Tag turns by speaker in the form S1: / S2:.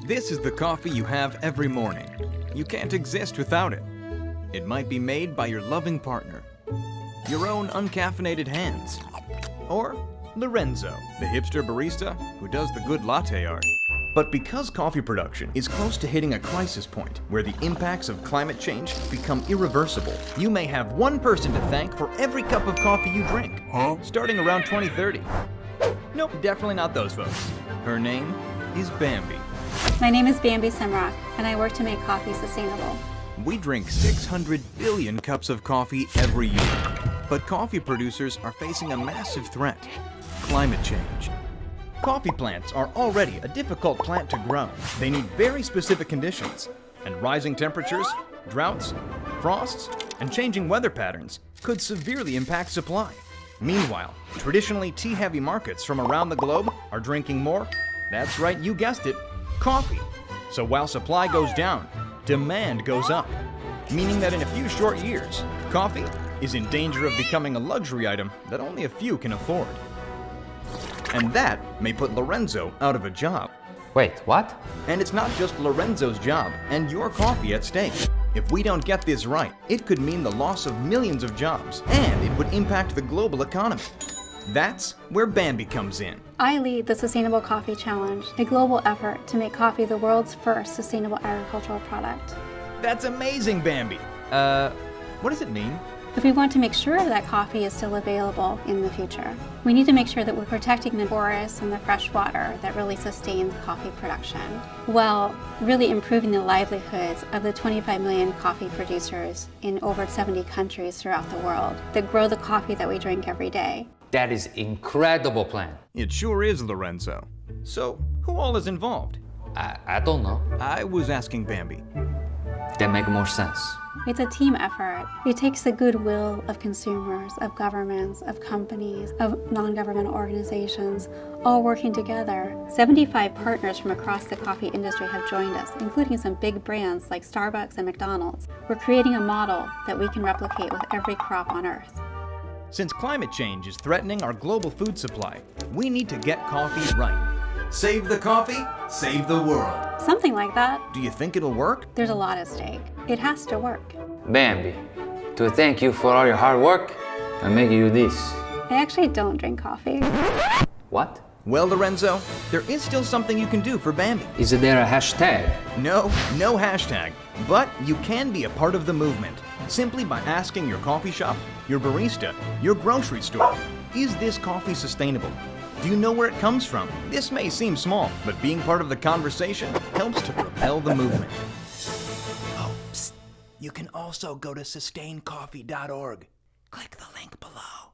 S1: This is the coffee you have every morning. You can't exist without it. It might be made by your loving partner, your own uncaffeinated hands, or Lorenzo, the hipster barista who does the good latte art. But because coffee production is close to hitting a crisis point where the impacts of climate change become irreversible, you may have one person to thank for every cup of coffee you drink, starting around 2030. Nope, definitely not those folks. Her name is Bambi.
S2: My name is Bambi Simrock, and I work to make coffee sustainable.
S1: We drink 600 billion cups of coffee every year. But coffee producers are facing a massive threat: climate change. Coffee plants are already a difficult plant to grow. They need very specific conditions, and rising temperatures, droughts, frosts, and changing weather patterns could severely impact supply. Meanwhile, traditionally tea-heavy markets from around the globe are drinking more, that's right, you guessed it, coffee. So while supply goes down, demand goes up, meaning that in a few short years, coffee is in danger of becoming a luxury item that only a few can afford. And that may put Lorenzo out of a job.
S3: Wait, what?
S1: And it's not just Lorenzo's job and your coffee at stake. If we don't get this right, it could mean the loss of millions of jobs, and it would impact the global economy. That's where Bambi comes in.
S2: I lead the Sustainable Coffee Challenge, a global effort to make coffee the world's first sustainable agricultural product.
S1: That's amazing, Bambi. What does it mean?
S2: If we want to make sure that coffee is still available in the future, we need to make sure that we're protecting the forests and the fresh water that really sustains coffee production, while really improving the livelihoods of the 25 million coffee producers in over 70 countries throughout the world that grow the coffee that we drink every day.
S3: That is incredible plan.
S1: It sure is, Lorenzo. So, who all is involved?
S3: I don't know.
S1: I was asking Bambi.
S3: That make more sense.
S2: It's a team effort. It takes the goodwill of consumers, of governments, of companies, of non-government organizations, all working together. 75 partners from across the coffee industry have joined us, including some big brands like Starbucks and McDonald's. We're creating a model that we can replicate with every crop on Earth.
S1: Since climate change is threatening our global food supply, we need to get coffee right. Save the coffee, save the world.
S2: Something like that.
S1: Do you think it'll work?
S2: There's a lot at stake. It has to work.
S3: Bambi, to thank you for all your hard work, I'm making you this.
S2: I actually don't drink coffee.
S3: What?
S1: Well, Lorenzo, there is still something you can do for Bambi.
S3: Is there a hashtag?
S1: No hashtag. But you can be a part of the movement, simply by asking your coffee shop, your barista, your grocery store, is this coffee sustainable? Do you know where it comes from? This may seem small, but being part of the conversation helps to propel the movement. Oh, psst. You can also go to sustaincoffee.org. Click the link below.